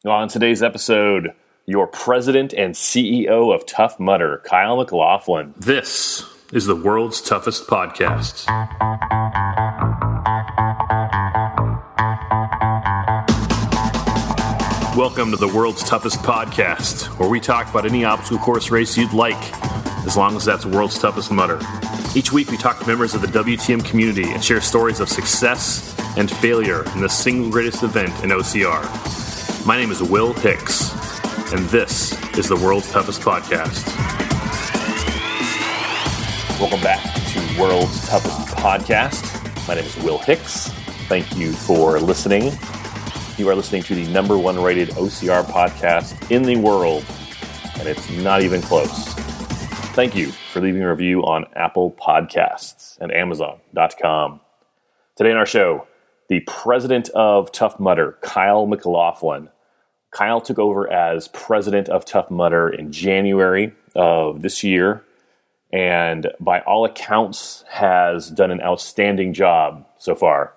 On today's episode, your president and CEO of Tough Mudder, Kyle McLaughlin. This is the world's toughest podcast. Welcome to the world's toughest podcast, where we talk about any obstacle course race you'd like, as long as that's world's toughest mudder. Each week we talk to members of the WTM community and share stories of success and failure in the single greatest event in OCR. My name is Will Hicks, and this is the world's toughest podcast. Welcome back to World's Toughest Podcast. My name is Will Hicks. Thank you for listening. You are listening to the number one rated OCR podcast in the world, and it's not even close. Thank you for leaving a review on Apple Podcasts and Amazon.com. Today on our show, the president of Tough Mudder, Kyle McLaughlin. Kyle took over as president of Tough Mudder in January of this year, and by all accounts has done an outstanding job so far.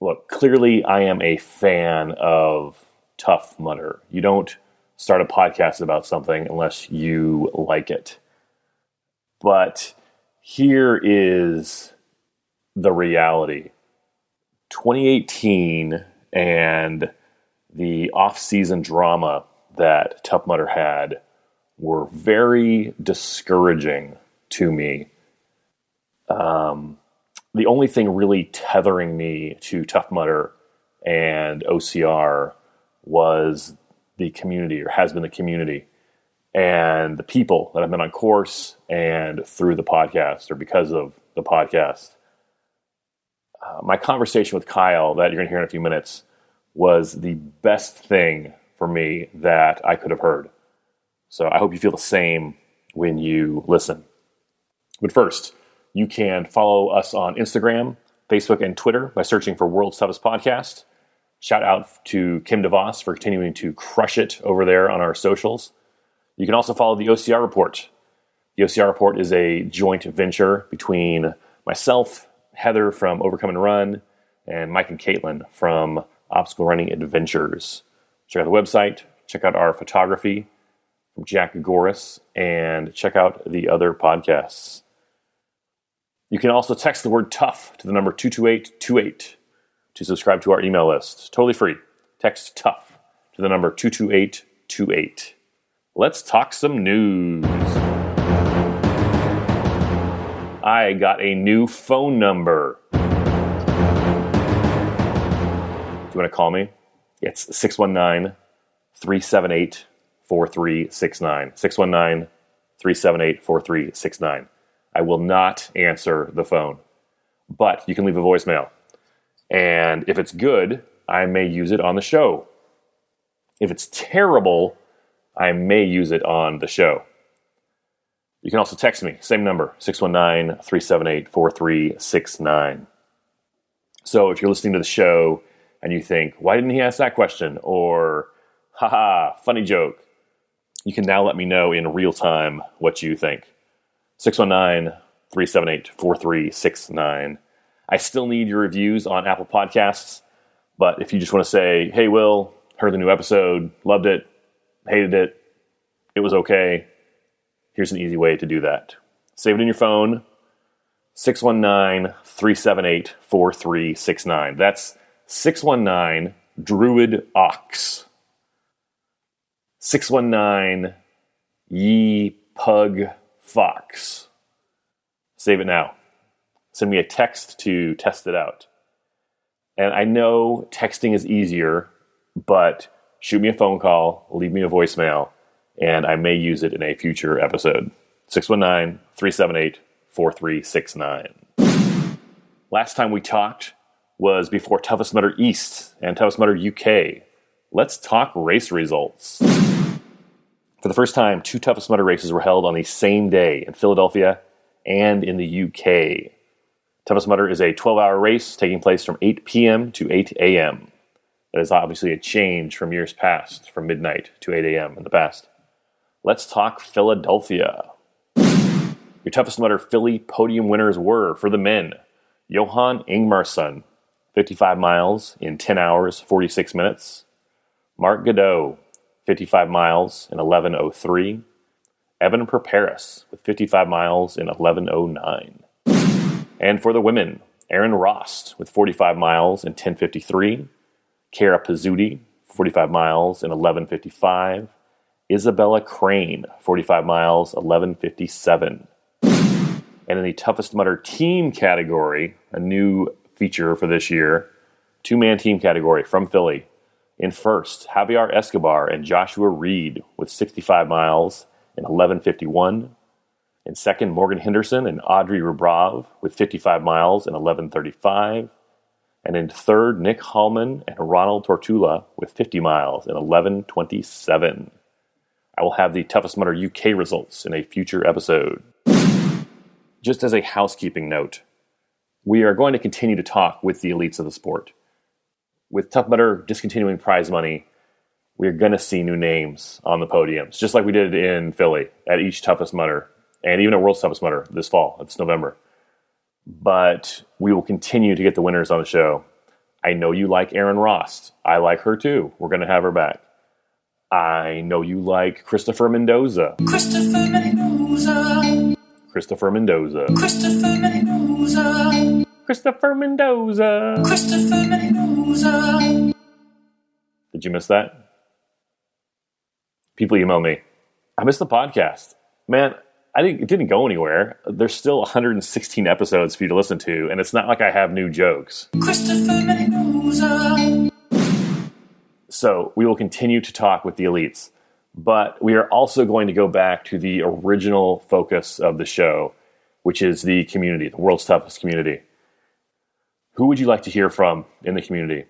Look, clearly I am a fan of Tough Mudder. You don't start a podcast about something unless you like it. But here is the reality. 2018 and the off-season drama that Tough Mudder had were very discouraging to me. The only thing really tethering me to Tough Mudder and OCR was the community, or has been the community, and the people that have been on course and through the podcast, or because of the podcast. My conversation with Kyle that you're going to hear in a few minutes was the best thing for me that I could have heard. So I hope you feel the same when you listen. But first, you can follow us on Instagram, Facebook, and Twitter by searching for World's Toughest Podcast. Shout out to Kim DeVos for continuing to crush it over there on our socials. You can also follow the OCR Report. The OCR Report is a joint venture between myself, Heather from Overcome and Run, and Mike and Caitlin from Obstacle Running Adventures. Check out the website, check out our photography from Jack Goris, and check out the other podcasts. You can also text the word tough to the number 22828 to subscribe to our email list. Totally free. Text tough to the number 22828. Let's talk some news. I got a new phone number. Do you want to call me? It's 619-378-4369. 619-378-4369. I will not answer the phone, but you can leave a voicemail. And if it's good, I may use it on the show. If it's terrible, I may use it on the show. You can also text me, same number, 619-378-4369. So if you're listening to the show and you think, why didn't he ask that question? Or, haha, funny joke. You can now let me know in real time what you think. 619-378-4369. I still need your reviews on Apple Podcasts, but if you just want to say, hey, Will, heard the new episode, loved it, hated it, it was okay, here's an easy way to do that. Save it in your phone, 619-378-4369. That's 619 Druid Ox. 619 Ye Pug Fox. Save it now. Send me a text to test it out. And I know texting is easier, but shoot me a phone call, leave me a voicemail, and I may use it in a future episode. 619-378-4369. Last time we talked was before Toughest Mudder East and Toughest Mudder UK. Let's talk race results. For the first time, 2 Toughest Mudder races were held on the same day in Philadelphia and in the UK. Toughest Mudder is a 12-hour race taking place from 8 p.m. to 8 a.m. That is obviously a change from years past, from midnight to 8 a.m. in the past. Let's talk Philadelphia. Your Toughest Mudder Philly podium winners were, for the men, Johan Ingmarsson, 55 miles in 10 hours, 46 minutes. Mark Godot, 55 miles in 11:03. Evan Perperis with 55 miles in 11:09. And for the women, Erin Rost with 45 miles in 10:53. Kara Pizzuti, 45 miles in 11:55. Isabella Crane, 45 miles, 11:57. And in the Toughest Mudder team category, a new feature for this year, two-man team category from Philly. In first, Javier Escobar and Joshua Reed with 65 miles in 11:51. In second, Morgan Henderson and Audrey Rubrov with 55 miles in 11:35. And in third, Nick Hallman and Ronald Tortula with 50 miles in 11:27. I will have the Toughest Mudder UK results in a future episode. Just as a housekeeping note, we are going to continue to talk with the elites of the sport. With Tough Mudder discontinuing prize money, we're going to see new names on the podiums, just like we did in Philly at each Toughest Mudder, and even at World's Toughest Mudder this fall. It's November. But we will continue to get the winners on the show. I know you like Erin Rost. I like her too. We're going to have her back. I know you like Christopher Mendoza. Christopher Mendoza. Christopher Mendoza. Christopher Mendoza. Christopher Mendoza. Christopher Mendoza. Did you miss that? People email me. I missed the podcast. Man, it didn't go anywhere. There's still 116 episodes for you to listen to, and it's not like I have new jokes. Christopher Mendoza. So we will continue to talk with the elites, but we are also going to go back to the original focus of the show, which is the community, the world's toughest community. Who would you like to hear from in the community?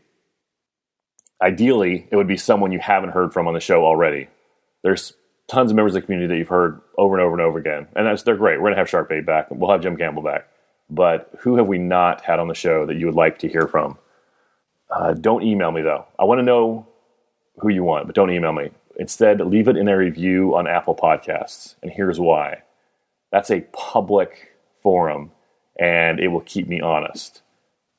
Ideally, it would be someone you haven't heard from on the show already. There's tons of members of the community that you've heard over and over and over again, and they're great. We're going to have Shark Bait back. We'll have Jim Campbell back. But who have we not had on the show that you would like to hear from? Don't email me, though. I want to know who you want, but don't email me. Instead, leave it in a review on Apple Podcasts, and here's why. That's a public forum, and it will keep me honest.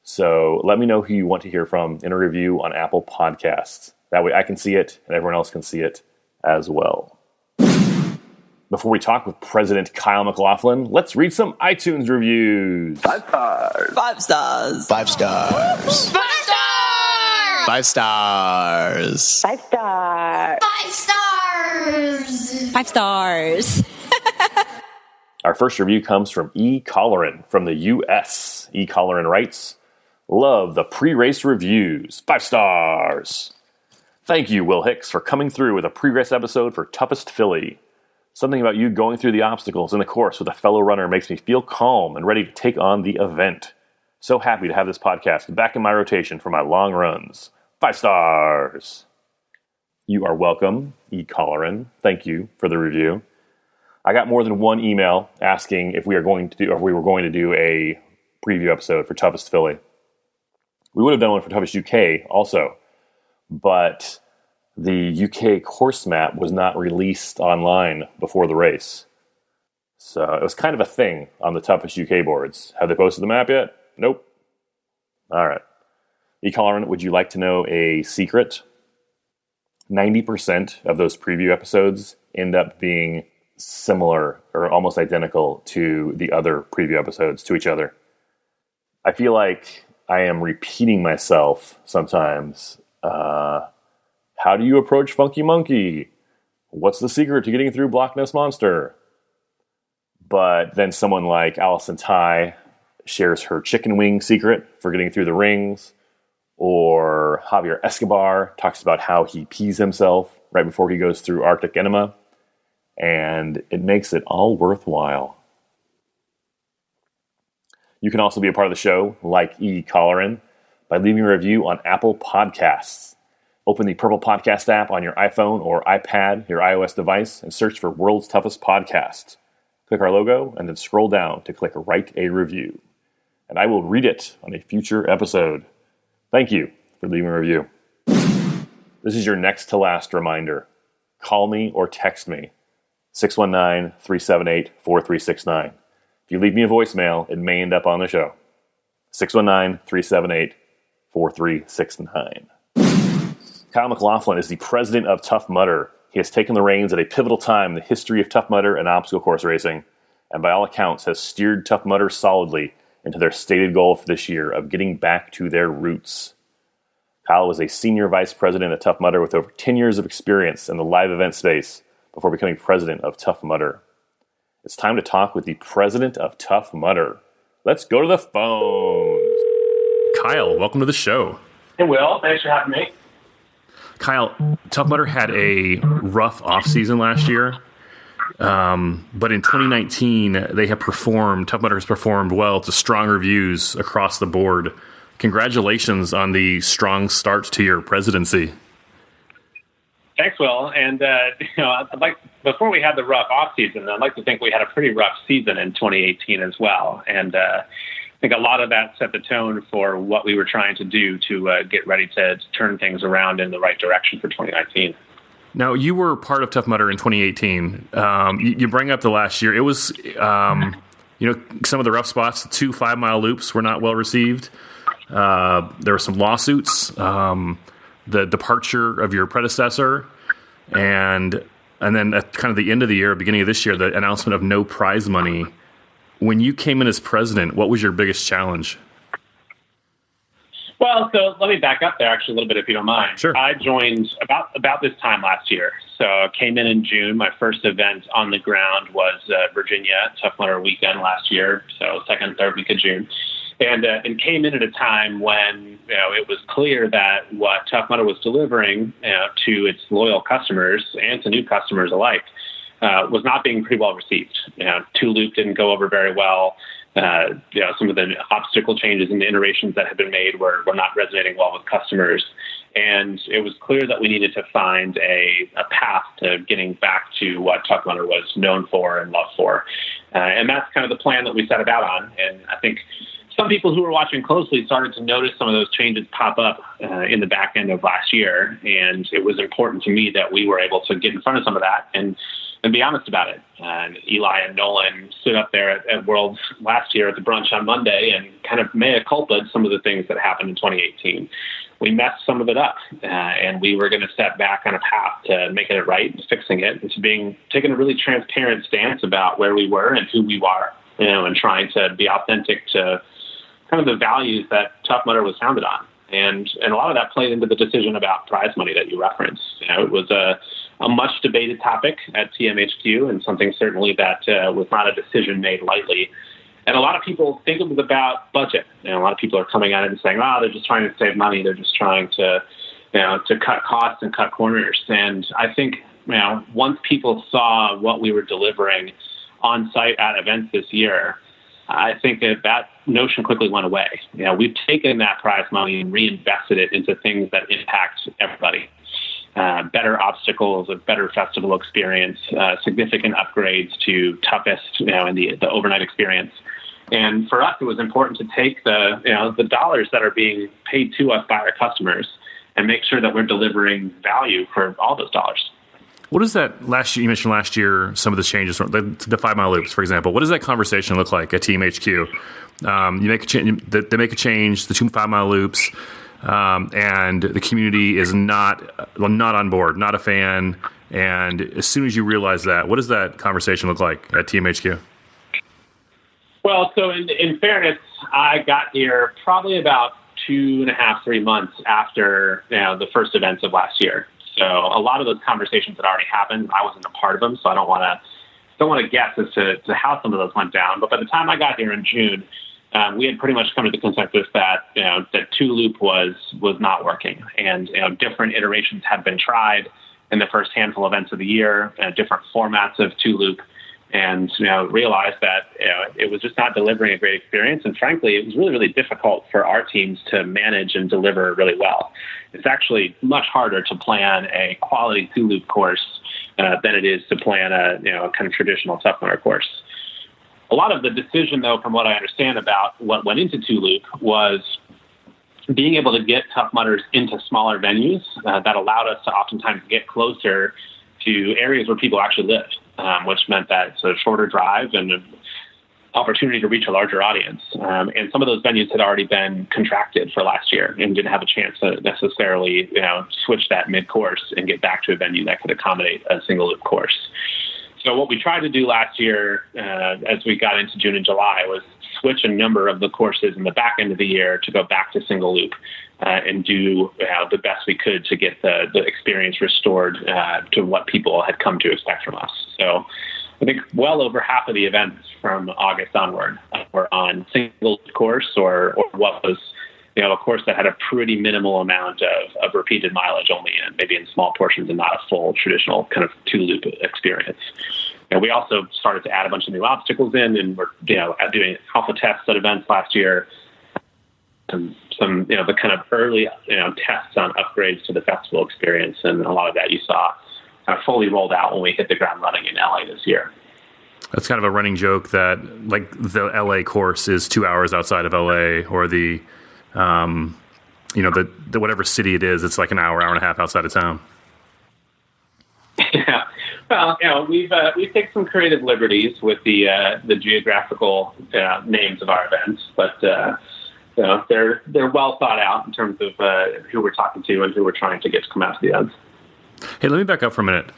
So let me know who you want to hear from in a review on Apple Podcasts. That way I can see it, and everyone else can see it as well. Before we talk with President Kyle McLaughlin, let's read some iTunes reviews. 5 stars. 5 stars. 5 stars. 5 stars. 5 stars. 5 stars. 5 stars. 5 stars. Our first review comes from E. Colleran from the U.S. E. Colleran writes, "Love the pre-race reviews. 5 stars. Thank you, Will Hicks, for coming through with a pre-race episode for Toughest Philly. Something about you going through the obstacles in the course with a fellow runner makes me feel calm and ready to take on the event. So happy to have this podcast back in my rotation for my long runs. 5 stars. You are welcome, E. Colleran. Thank you for the review. I got more than one email asking if we were going to do a preview episode for Toughest Philly. We would have done one for Toughest UK also, but the UK course map was not released online before the race. So it was kind of a thing on the Toughest UK boards. Have they posted the map yet? Nope. All right. E. Colleran, would you like to know a secret? 90% of those preview episodes end up being similar or almost identical to the other preview episodes to each other. I feel like I am repeating myself sometimes. How do you approach Funky Monkey? What's the secret to getting through Block Ness Monster? But then someone like Allison Ty shares her chicken wing secret for getting through the rings. Or Javier Escobar talks about how he pees himself right before he goes through Arctic Enema. And it makes it all worthwhile. You can also be a part of the show, like E. Colleran, by leaving a review on Apple Podcasts. Open the Purple Podcast app on your iPhone or iPad, your iOS device, and search for World's Toughest Podcast. Click our logo and then scroll down to click Write a Review. And I will read it on a future episode. Thank you for leaving a review. This is your next to last reminder. Call me or text me. 619-378-4369. If you leave me a voicemail, it may end up on the show. 619-378-4369. Kyle McLaughlin is the president of Tough Mudder. He has taken the reins at a pivotal time in the history of Tough Mudder and obstacle course racing, and by all accounts has steered Tough Mudder solidly into their stated goal for this year of getting back to their roots. Kyle was a senior vice president at Tough Mudder with over 10 years of experience in the live event space before becoming president of Tough Mudder. It's time to talk with the president of Tough Mudder. Let's go to the phones. Kyle, welcome to the show. Hey, Will. Thanks for having me. Kyle, Tough Mudder had a rough offseason last year, but in 2019, Tough Mudder has performed well to strong reviews across the board. Congratulations on the strong start to your presidency. Thanks, Will. And, before we had the rough offseason, I'd like to think we had a pretty rough season in 2018 as well. And I think a lot of that set the tone for what we were trying to do to get ready to turn things around in the right direction for 2019. Now, you were part of Tough Mudder in 2018. You bring up the last year. It was, some of the rough spots. The 2 5-mile loops were not well received. There were some lawsuits, the departure of your predecessor, and then at kind of the end of the year, beginning of this year, the announcement of no prize money. When you came in as president, what was your biggest challenge? Well, so let me back up there actually a little bit, if you don't mind. Sure. I joined about this time last year. So I came in June. My first event on the ground was Virginia, Tough Mudder weekend last year. So second, third week of June. And came in at a time when it was clear that what Tough Mudder was delivering to its loyal customers and to new customers alike was not being pretty well received. Two-loop didn't go over very well. Some of the obstacle changes and the iterations that had been made were not resonating well with customers. And it was clear that we needed to find a path to getting back to what Tough Mudder was known for and loved for. And that's kind of the plan that we set about on. And I think some people who were watching closely started to notice some of those changes pop up in the back end of last year. And it was important to me that we were able to get in front of some of that and be honest about it. And Eli and Nolan stood up there at Worlds last year at the brunch on Monday and kind of mea culpa'd some of the things that happened in 2018. We messed some of it up, and we were going to step back on a path to making it right, fixing it, and to taking a really transparent stance about where we were and who we are, and trying to be authentic to kind of the values that Tough Mudder was founded on. And a lot of that played into the decision about prize money that you referenced. It was a much debated topic at TMHQ, and something certainly that was not a decision made lightly. And a lot of people think it was about budget. A lot of people are coming at it and saying, they're just trying to save money. They're just trying to cut costs and cut corners. And I think, once people saw what we were delivering on site at events this year, I think that notion quickly went away. We've taken that prize money and reinvested it into things that impact everybody. Better obstacles, a better festival experience, significant upgrades to toughest, in the overnight experience. And for us, it was important to take the dollars that are being paid to us by our customers and make sure that we're delivering value for all those dollars. What is that last year? You mentioned last year some of the changes, the 5-mile loops, for example. What does that conversation look like at TMHQ? You make a change. They make a change. The 2 5-mile loops, and the community is not on board, not a fan. And as soon as you realize that, what does that conversation look like at TMHQ? Well, so in fairness, I got here probably about 2.5, 3 months after the first events of last year. So a lot of those conversations had already happened. I wasn't a part of them, so I don't want to guess as to how some of those went down. But by the time I got here in June, we had pretty much come to the consensus that that two-loop was not working, and different iterations had been tried in the first handful of events of the year, different formats of two-loop, and realized that it was just not delivering a great experience. And frankly, it was really, really difficult for our teams to manage and deliver really well. It's actually much harder to plan a quality two-loop course than it is to plan a kind of traditional Tough Mudder course. A lot of the decision, though, from what I understand about what went into two-loop was being able to get Tough Mudders into smaller venues that allowed us to oftentimes get closer to areas where people actually lived, which meant that it's a shorter drive and opportunity to reach a larger audience. And some of those venues had already been contracted for last year and didn't have a chance to necessarily, switch that mid-course and get back to a venue that could accommodate a single loop course. So what we tried to do last year, as we got into June and July, was switch a number of the courses in the back end of the year to go back to single loop and do the best we could to get the experience restored to what people had come to expect from us. So I think well over half of the events from August onward were on single course or what was, a course that had a pretty minimal amount of repeated mileage, only maybe in small portions and not a full traditional kind of two-loop experience. And we also started to add a bunch of new obstacles in, and we're doing alpha tests at events last year. And some the kind of early tests on upgrades to the festival experience, and a lot of that you saw fully rolled out when we hit the ground running in LA this year. That's kind of a running joke that like the LA course is 2 hours outside of LA, or the the whatever city it is, it's like an hour and a half outside of town. Yeah. Well, we've taken some creative liberties with the geographical names of our events, but they're well thought out in terms of who we're talking to and who we're trying to get to come out to the events. Hey, let me back up for a minute.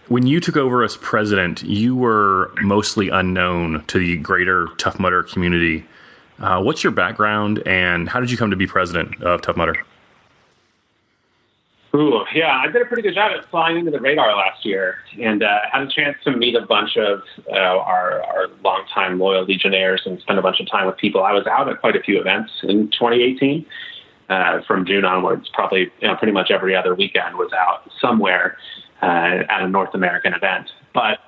When you took over as president, you were mostly unknown to the greater Tough Mudder community. What's your background, and how did you come to be president of Tough Mudder? Ooh, yeah, I did a pretty good job at flying into the radar last year, and had a chance to meet a bunch of our longtime loyal Legionnaires and spend a bunch of time with people. I was out at quite a few events in 2018. From June onwards, probably pretty much every other weekend was out somewhere at a North American event. But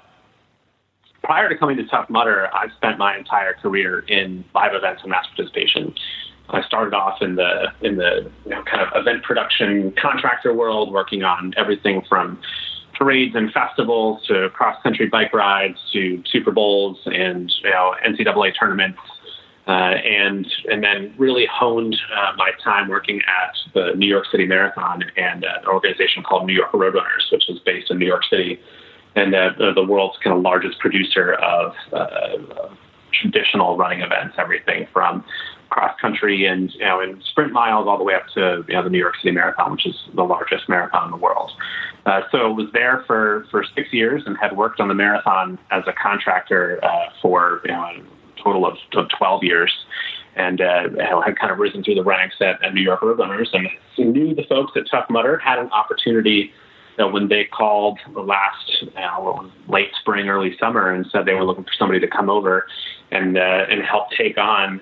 prior to coming to Tough Mudder, I've spent my entire career in live events and mass participation. I started off in the kind of event production contractor world, working on everything from parades and festivals to cross-country bike rides to Super Bowls and NCAA tournaments, and then really honed my time working at the New York City Marathon and an organization called New York Roadrunners, which is based in New York City, and the world's kind of largest producer of traditional running events, everything from cross country and and sprint miles all the way up to the New York City Marathon, which is the largest marathon in the world. So I was there for 6 years and had worked on the marathon as a contractor for a total of 12 years, and had kind of risen through the ranks at New York Roadrunners, and knew the folks at Tough Mudder, had an opportunity when they called the last late spring, early summer, and said they were looking for somebody to come over and help take on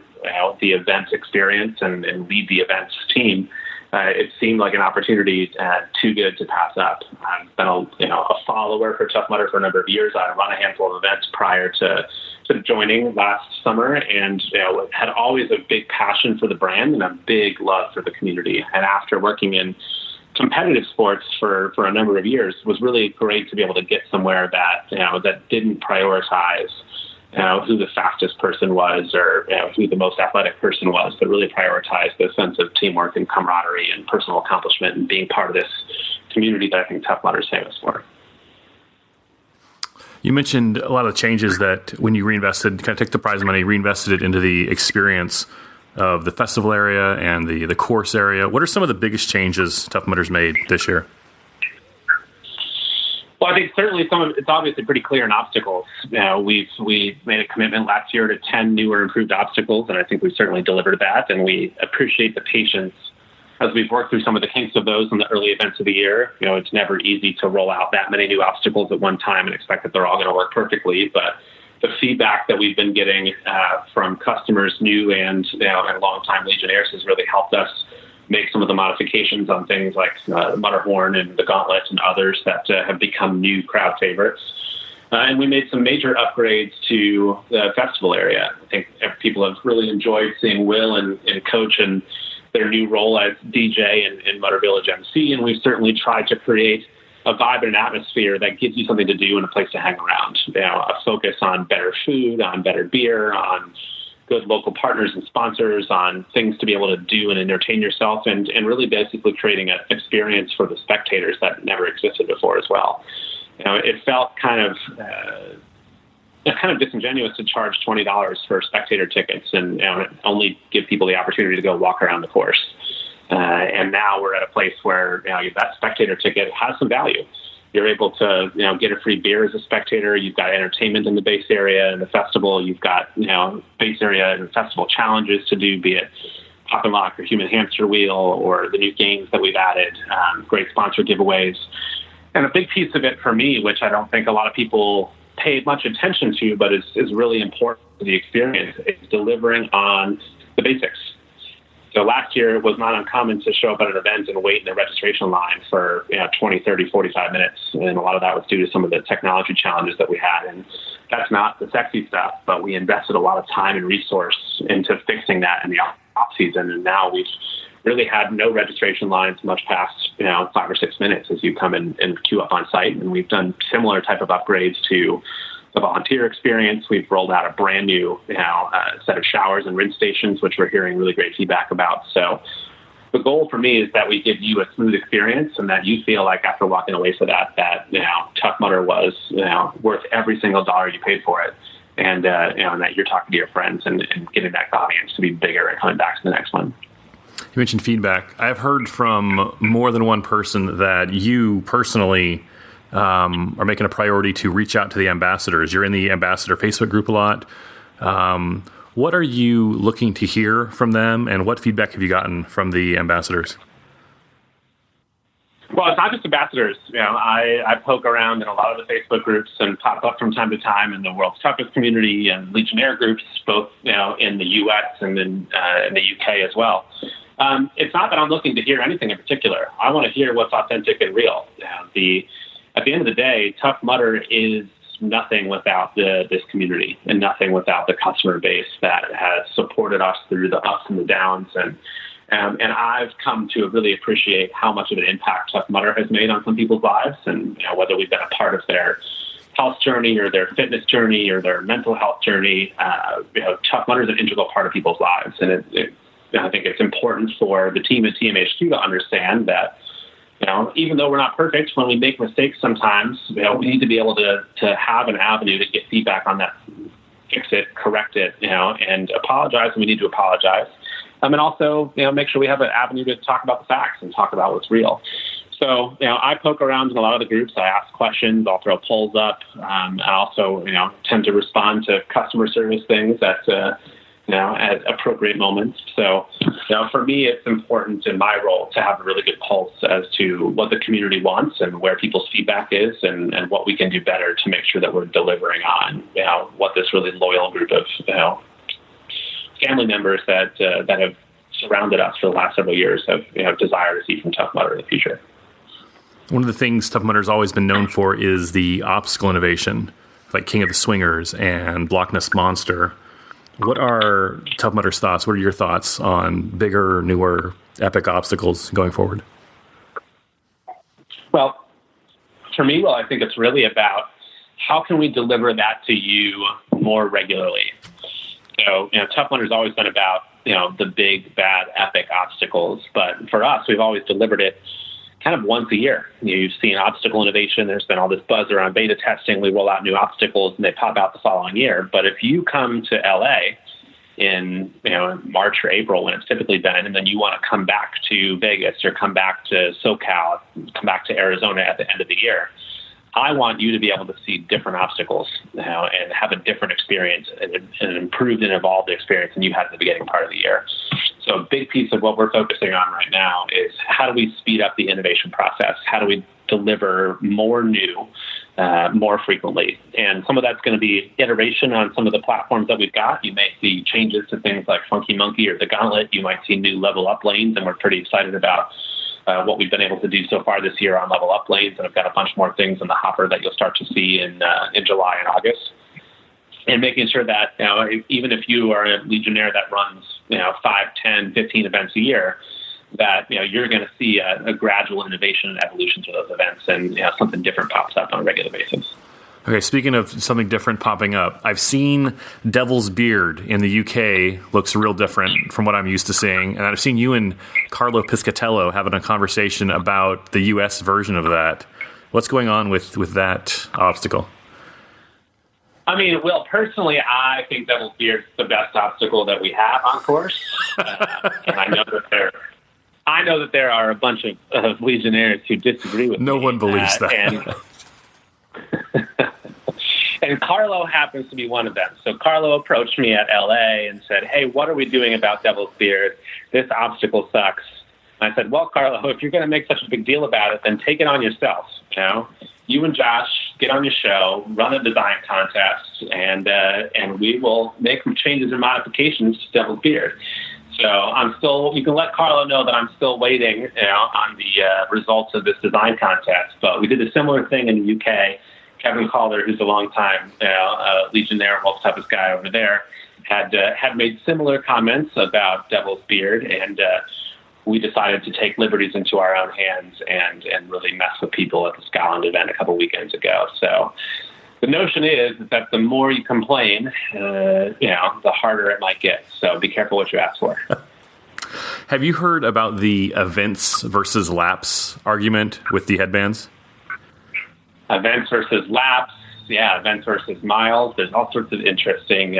the event experience and lead the events team. It seemed like an opportunity too good to pass up. I've been a follower for Tough Mudder for a number of years. I run a handful of events prior to joining last summer, and had always a big passion for the brand and a big love for the community. And after working in competitive sports for a number of years, it was really great to be able to get somewhere that that didn't prioritize who the fastest person was or who the most athletic person was, but really prioritized the sense of teamwork and camaraderie and personal accomplishment and being part of this community that I think Tough Mudder is famous for. You mentioned a lot of changes that when you reinvested, kind of took the prize money, reinvested it into the experience of the festival area and the course area. What are some of the biggest changes Tough Mudder's made this year? Well, I think certainly it's obviously pretty clear in obstacles. We made a commitment last year to 10 newer improved obstacles, and I think we've certainly delivered that, and we appreciate the patience as we've worked through some of the kinks of those in the early events of the year. It's never easy to roll out that many new obstacles at one time and expect that they're all going to work perfectly, but the feedback that we've been getting from customers, new and longtime Legionnaires, has really helped us make some of the modifications on things like Mudderhorn and the Gauntlet and others that have become new crowd favorites. And we made some major upgrades to the festival area. I think people have really enjoyed seeing Will and Coach and their new role as DJ in Mudder Village MC, and we've certainly tried to create a vibe and an atmosphere that gives you something to do and a place to hang around. A focus on better food, on better beer, on good local partners and sponsors, on things to be able to do and entertain yourself, and really basically creating an experience for the spectators that never existed before as well. It felt kind of kind of disingenuous to charge $20 for spectator tickets and only give people the opportunity to go walk around the course. And now we're at a place where that spectator ticket has some value. You're able to get a free beer as a spectator. You've got entertainment in the base area and the festival. You've got base area and festival challenges to do, be it Pop and Lock or Human Hamster Wheel or the new games that we've added, great sponsor giveaways. And a big piece of it for me, which I don't think a lot of people paid much attention to, but is really important to the experience, is delivering on the basics. So last year, it was not uncommon to show up at an event and wait in the registration line for 20, 30, 45 minutes. And a lot of that was due to some of the technology challenges that we had. And that's not the sexy stuff, but we invested a lot of time and resource into fixing that in the off season. And now we've really had no registration lines much past 5 or 6 minutes as you come in and queue up on site. And we've done similar type of upgrades to the volunteer experience. We've rolled out a brand new set of showers and rinse stations, which we're hearing really great feedback about. So the goal for me is that we give you a smooth experience and that you feel like after walking away for that Tough Mudder was worth every single dollar you paid for it. And, and that you're talking to your friends and getting that audience to be bigger and coming back to the next one. You mentioned feedback. I've heard from more than one person that you personally are making a priority to reach out to the ambassadors. You're in the ambassador Facebook group a lot. What are you looking to hear from them, and what feedback have you gotten from the ambassadors? Well, it's not just ambassadors. I poke around in a lot of the Facebook groups and pop up from time to time in the World's Toughest community and Legionnaire groups, both in the U.S. and in the U.K. as well. It's not that I'm looking to hear anything in particular. I want to hear what's authentic and real. At the end of the day, Tough Mudder is nothing without this community and nothing without the customer base that has supported us through the ups and the downs. And I've come to really appreciate how much of an impact Tough Mudder has made on some people's lives, and whether we've been a part of their health journey or their fitness journey or their mental health journey. Tough Mudder is an integral part of people's lives, and I think it's important for the team at TMHQ to understand that. Even though we're not perfect, when we make mistakes sometimes, we need to be able to have an avenue to get feedback on that, fix it, correct it, and apologize when we need to apologize. And also, make sure we have an avenue to talk about the facts and talk about what's real. So, I poke around in a lot of the groups. I ask questions. I'll throw polls up. I also, tend to respond to customer service things at appropriate moments. So, for me, it's important in my role to have a really good pulse as to what the community wants and where people's feedback is and what we can do better to make sure that we're delivering on, what this really loyal group of, family members that have surrounded us for the last several years have desire to see from Tough Mudder in the future. One of the things Tough Mudder's always been known for is the obstacle innovation, like King of the Swingers and Loch Ness Monster. What are Tough Mudder's thoughts? What are your thoughts on bigger, newer, epic obstacles going forward? Well, for me, I think it's really about how can we deliver that to you more regularly. So, Tough Mudder's always been about, the big, bad, epic obstacles. But for us, we've always delivered it kind of once a year. You've seen obstacle innovation. There's been all this buzz around beta testing. We roll out new obstacles and they pop out the following year. But if you come to LA in March or April when it's typically been, and then you want to come back to Vegas or come back to SoCal, come back to Arizona at the end of the year, I want you to be able to see different obstacles and have a different experience, an improved and evolved experience than you had at the beginning part of the year. So a big piece of what we're focusing on right now is how do we speed up the innovation process? How do we deliver more new, more frequently? And some of that's going to be iteration on some of the platforms that we've got. You may see changes to things like Funky Monkey or the Gauntlet. You might see new level up lanes, and we're pretty excited about what we've been able to do so far this year on level up lanes. And I've got a bunch more things in the hopper that you'll start to see in July and August. And making sure that, even if you are a Legionnaire that runs, 5, 10, 15 events a year, that, you're going to see a gradual innovation and evolution to those events, and something different pops up on a regular basis. Okay, speaking of something different popping up, I've seen Devil's Beard in the UK looks real different from what I'm used to seeing. And I've seen you and Carlo Piscatello having a conversation about the US version of that. What's going on with that obstacle? I mean, well, personally, I think Devil's Beard is the best obstacle that we have on course, and I know that there are a bunch of Legionnaires who disagree with me. No one believes that. And Carlo happens to be one of them. So Carlo approached me at LA and said, "Hey, what are we doing about Devil's Beard? This obstacle sucks." And I said, "Well, Carlo, if you're going to make such a big deal about it, then take it on yourself. You and Josh get on your show, run a design contest, and we will make some changes and modifications to Devil's Beard." So you can let Carlo know that I'm still waiting on the results of this design contest. But we did a similar thing in the UK. Kevin Calder, who's a long-time Legionnaire, world's toughest guy over there, had made similar comments about Devil's Beard, and we decided to take liberties into our own hands and really mess with people at the Scotland event a couple weekends ago. So the notion is that the more you complain, the harder it might get. So be careful what you ask for. Have you heard about the events versus laps argument with the headbands? Events versus laps, events versus miles. There's all sorts of interesting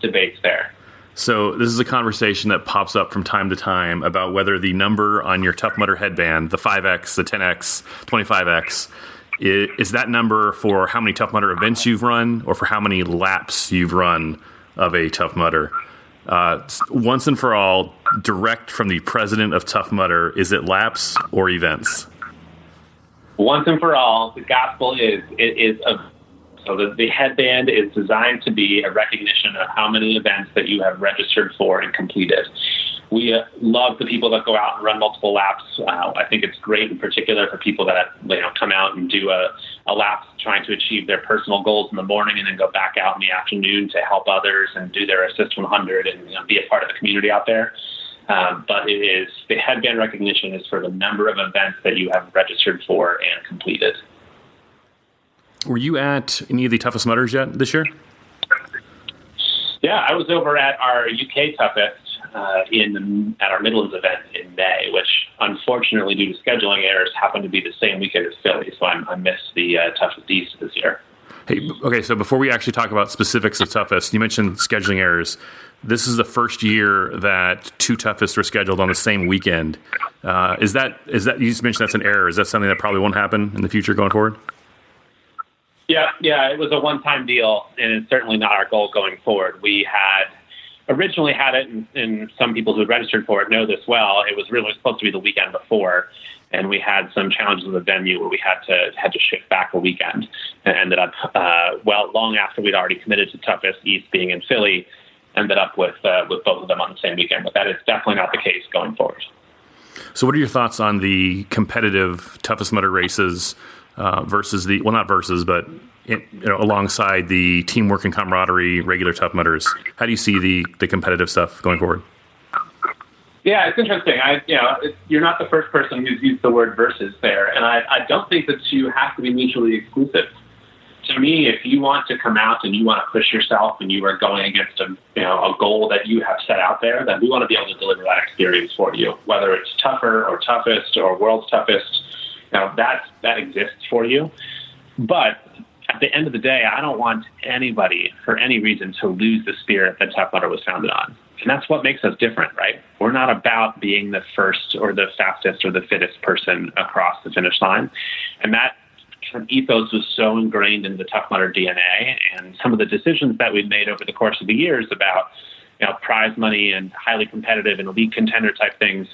debates there. So this is a conversation that pops up from time to time about whether the number on your Tough Mudder headband, the 5X, the 10X, 25X, is that number for how many Tough Mudder events you've run or for how many laps you've run of a Tough Mudder. Once and for all, direct from the president of Tough Mudder, is it laps or events? Once and for all, the gospel is the headband is designed to be a recognition of how many events that you have registered for and completed. We love the people that go out and run multiple laps. I think it's great, in particular, for people that come out and do a lap trying to achieve their personal goals in the morning and then go back out in the afternoon to help others and do their Assist 100 and be a part of the community out there. But the headband recognition is for the number of events that you have registered for and completed. Were you at any of the Toughest Mudders yet this year? Yeah, I was over at our UK Toughest at our Midlands event in May, which unfortunately, due to scheduling errors, happened to be the same weekend as Philly. So I missed the Toughest East this year. Hey, okay, so before we actually talk about specifics of Toughest, you mentioned scheduling errors. This is the first year that two Toughest were scheduled on the same weekend. Is that you just mentioned that's an error? Is that something that probably won't happen in the future going forward? Yeah, it was a one-time deal, and it's certainly not our goal going forward. We had originally had it, and some people who registered for it know this well. It was really supposed to be the weekend before, and we had some challenges with the venue where we had to shift back a weekend, and ended up long after we'd already committed to Toughest East being in Philly, ended up with both of them on the same weekend. But that is definitely not the case going forward. So, what are your thoughts on the competitive Toughest Mudder races? Versus alongside the teamwork and camaraderie regular Tough Mudders. How do you see the competitive stuff going forward? Yeah, it's interesting. You're not the first person who's used the word versus there, and I don't think that you have to be mutually exclusive. To me, if you want to come out and you want to push yourself and you are going against a goal that you have set out there, then we want to be able to deliver that experience for you, whether it's tougher or toughest or world's toughest. Now, that exists for you. But at the end of the day, I don't want anybody, for any reason, to lose the spirit that Tough Mudder was founded on. And that's what makes us different, right? We're not about being the first or the fastest or the fittest person across the finish line. And that kind of ethos was so ingrained in the Tough Mudder DNA. And some of the decisions that we've made over the course of the years about prize money and highly competitive and elite contender type things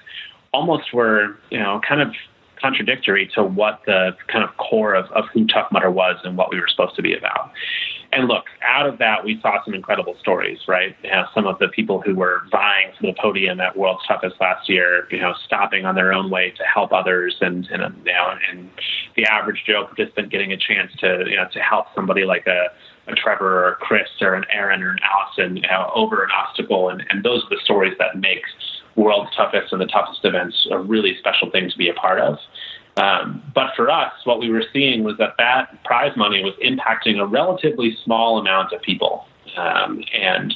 almost were kind of contradictory to what the kind of core of who Tough Mudder was and what we were supposed to be about. And look, out of that, we saw some incredible stories, right? Some of the people who were vying for the podium at World's Toughest last year, stopping on their own way to help others, and the average Joe participant getting a chance to help somebody like a Trevor or a Chris or an Aaron or an Allison over an obstacle. And those are the stories that make World's Toughest and the toughest events a really special thing to be a part of. But for us, what we were seeing was that prize money was impacting a relatively small amount of people. And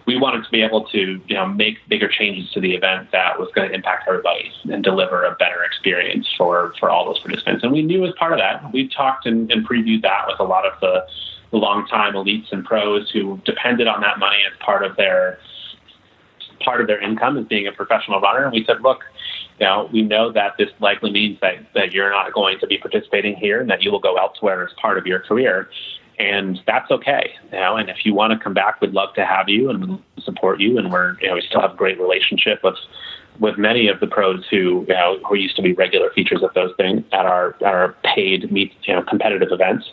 we wanted to be able to make bigger changes to the event that was going to impact everybody and deliver a better experience for all those participants. And we knew as part of that, we talked and previewed that with a lot of the longtime elites and pros who depended on that money as part of their income as being a professional runner. And we said, look, we know that this likely means that you're not going to be participating here and that you will go elsewhere as part of your career. And that's okay. And if you want to come back, we'd love to have you and we'll support you. And we still have a great relationship with many of the pros who used to be regular features of those things at our paid competitive events.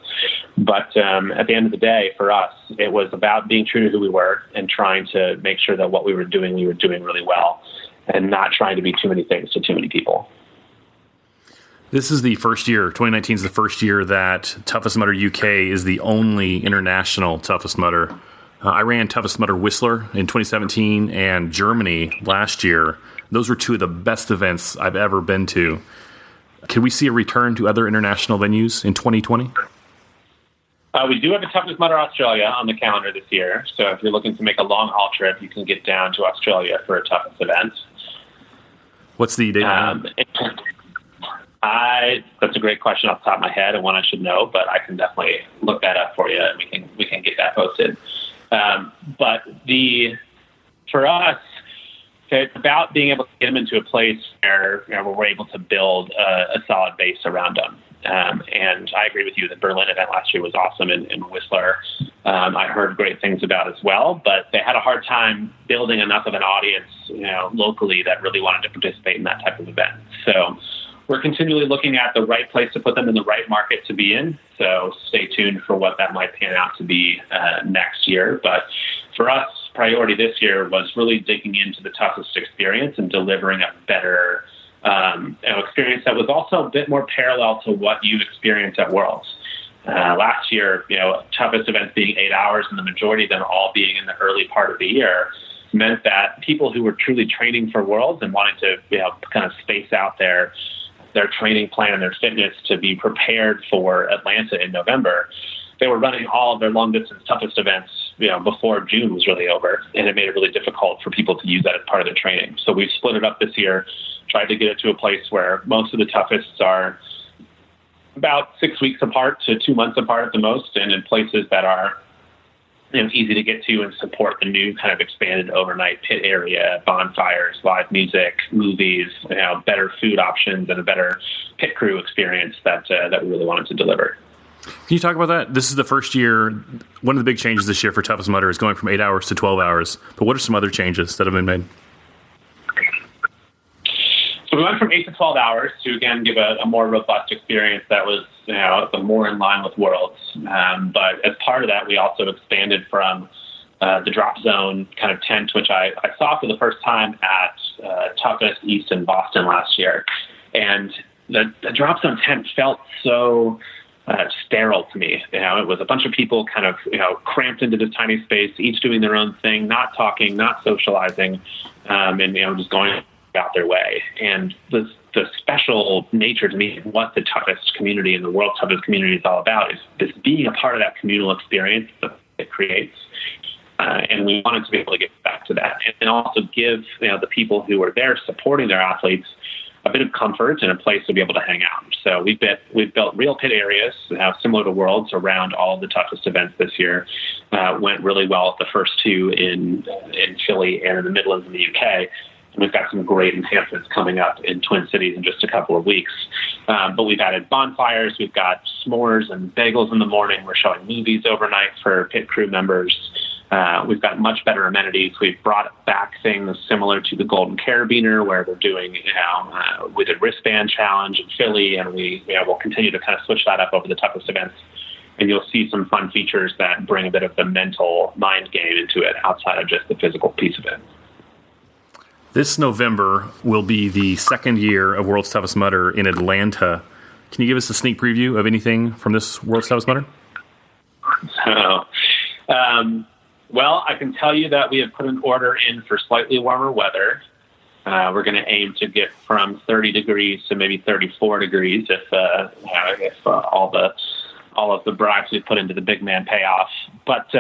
But at the end of the day, for us, it was about being true to who we were and trying to make sure that what we were doing really well and not trying to be too many things to too many people. This is the first year, 2019 is the first year that Toughest Mudder UK is the only international Toughest Mudder. I ran Toughest Mudder Whistler in 2017 and Germany last year. Those were two of the best events I've ever been to. Can we see a return to other international venues in 2020? We do have a Toughest Mudder Australia on the calendar this year. So if you're looking to make a long haul trip, you can get down to Australia for a Toughest event. What's the date? That's a great question off the top of my head and one I should know, but I can definitely look that up for you and we can get that posted. But for us, it's about being able to get them into a place where we're able to build a solid base around them. And I agree with you. The Berlin event last year was awesome in Whistler. I heard great things about as well, but they had a hard time building enough of an audience, locally that really wanted to participate in that type of event. So we're continually looking at the right place to put them in the right market to be in. So stay tuned for what that might pan out to be next year. But for us, priority this year was really digging into the toughest experience and delivering a better experience that was also a bit more parallel to what you experienced at Worlds. Last year, toughest events being 8 hours and the majority of them all being in the early part of the year meant that people who were truly training for Worlds and wanted to kind of space out their training plan and their fitness to be prepared for Atlanta in November, they were running all of their long distance toughest events, before June was really over. And it made it really difficult for people to use that as part of their training. So we've split it up this year, tried to get it to a place where most of the toughest are about 6 weeks apart to 2 months apart at the most, and in places that are easy to get to and support the new kind of expanded overnight pit area, bonfires, live music, movies, better food options, and a better pit crew experience that we really wanted to deliver. Can you talk about that? This is the first year. One of the big changes this year for Toughest Mudder is going from 8 hours to 12 hours. But what are some other changes that have been made? So we went from 8 to 12 hours to, again, give a more robust experience that was more in line with Worlds. But as part of that, we also expanded from the drop zone kind of tent, which I saw for the first time at Toughest East in Boston last year. And the drop zone tent felt so sterile to me. It was a bunch of people kind of, cramped into this tiny space, each doing their own thing, not talking, not socializing, and, just going about their way. And the special nature to me of what the toughest community and the world's toughest community is all about is being a part of that communal experience that it creates. And we wanted to be able to get back to that and also give, the people who are there supporting their athletes a bit of comfort and a place to be able to hang out. So we've built real pit areas similar to Worlds around all of the toughest events this year. Went really well at the first two in Philly and in the Midlands in the UK. And we've got some great enhancements coming up in Twin Cities in just a couple of weeks. But we've added bonfires. We've got s'mores and bagels in the morning. We're showing movies overnight for pit crew members. We've got much better amenities. We've brought back things similar to the Golden Carabiner, where we're doing, we did wristband challenge in Philly, and we will continue to kind of switch that up over the toughest events. And you'll see some fun features that bring a bit of the mental mind game into it outside of just the physical piece of it. This November will be the second year of World's Toughest Mudder in Atlanta. Can you give us a sneak preview of anything from this World's Toughest Mudder? Well, I can tell you that we have put an order in for slightly warmer weather. We're going to aim to get from 30 degrees to maybe 34 degrees if all of the bribes we put into the big man pay off. But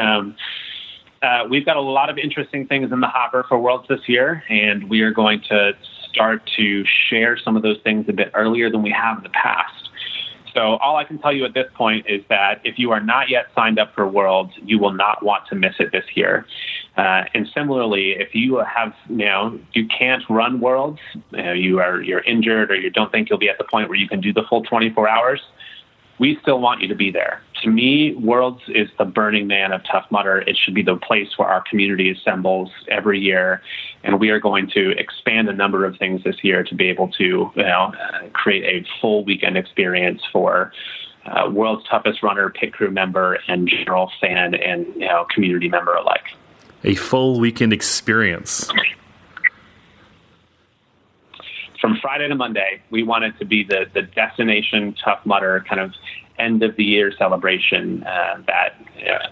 we've got a lot of interesting things in the hopper for Worlds this year, and we are going to start to share some of those things a bit earlier than we have in the past. So all I can tell you at this point is that if you are not yet signed up for Worlds, you will not want to miss it this year. And similarly, if you have, you can't run Worlds, you're injured, or you don't think you'll be at the point where you can do the full 24 hours, we still want you to be there. To me, Worlds is the Burning Man of Tough Mudder. It should be the place where our community assembles every year, and we are going to expand a number of things this year to be able to create a full weekend experience for World's Toughest Runner, pit crew member, and general fan and community member alike. A full weekend experience. From Friday to Monday, we want it to be the destination Tough Mudder kind of end of the year celebration that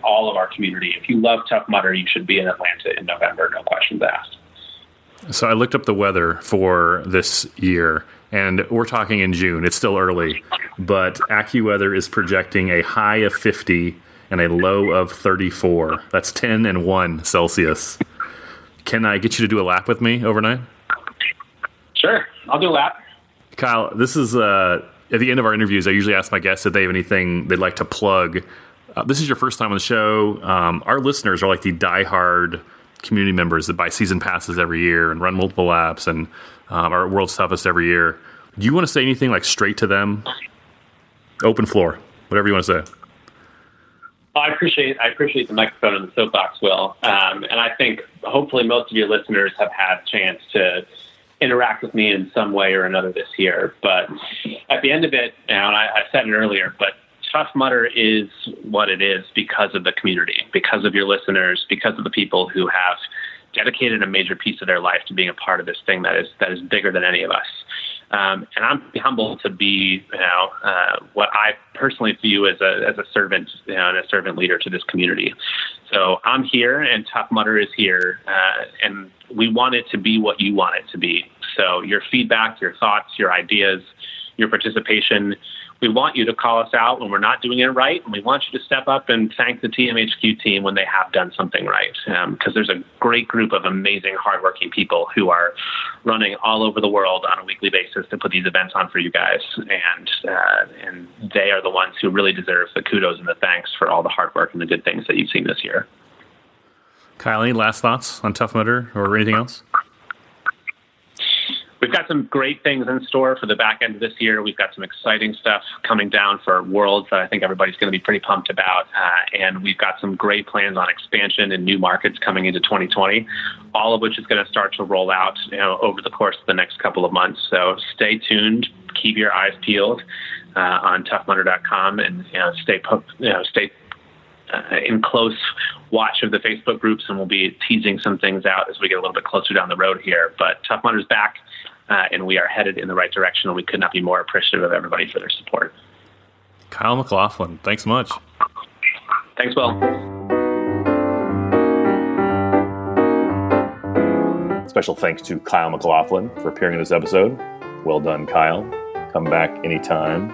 all of our community, if you love Tough Mudder, you should be in Atlanta in November, no questions asked. So I looked up the weather for this year, and we're talking in June. It's still early, but AccuWeather is projecting a high of 50 and a low of 34. That's 10 and 1 Celsius. Can I get you to do a lap with me overnight? Sure, I'll do a lap. Kyle, this is at the end of our interviews, I usually ask my guests if they have anything they'd like to plug. This is your first time on the show. Our listeners are like the diehard community members that buy season passes every year and run multiple laps and are World's Toughest every year. Do you want to say anything like straight to them? Open floor, whatever you want to say. I appreciate the microphone and the soapbox, Will. And I think hopefully most of your listeners have had a chance to interact with me in some way or another this year. But at the end of it, and I said it earlier, but Tough Mudder is what it is because of the community, because of your listeners, because of the people who have dedicated a major piece of their life to being a part of this thing that is bigger than any of us. And I'm humbled to be, what I personally view as a servant, and a servant leader to this community. So I'm here, and Tough Mudder is here, and we want it to be what you want it to be. So your feedback, your thoughts, your ideas, your participation, we want you to call us out when we're not doing it right, and we want you to step up and thank the TMHQ team when they have done something right, because there's a great group of amazing, hardworking people who are running all over the world on a weekly basis to put these events on for you guys, and they are the ones who really deserve the kudos and the thanks for all the hard work and the good things that you've seen this year. Kyle, any last thoughts on Tough Mudder or anything else? We've got some great things in store for the back end of this year. We've got some exciting stuff coming down for Worlds that I think everybody's going to be pretty pumped about. And we've got some great plans on expansion and new markets coming into 2020, all of which is going to start to roll out over the course of the next couple of months. So stay tuned, keep your eyes peeled on toughmudder.com, and stay in close watch of the Facebook groups, and we'll be teasing some things out as we get a little bit closer down the road here. But Tough Mudder's back, and we are headed in the right direction, and we could not be more appreciative of everybody for their support. Kyle McLaughlin, thanks much. Thanks, Will. Special thanks to Kyle McLaughlin for appearing in this episode. Well done, Kyle. Come back anytime.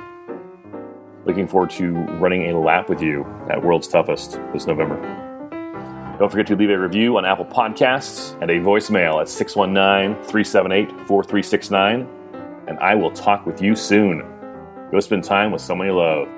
Looking forward to running a lap with you at World's Toughest this November. Don't forget to leave a review on Apple Podcasts and a voicemail at 619-378-4369. And I will talk with you soon. Go spend time with someone you love.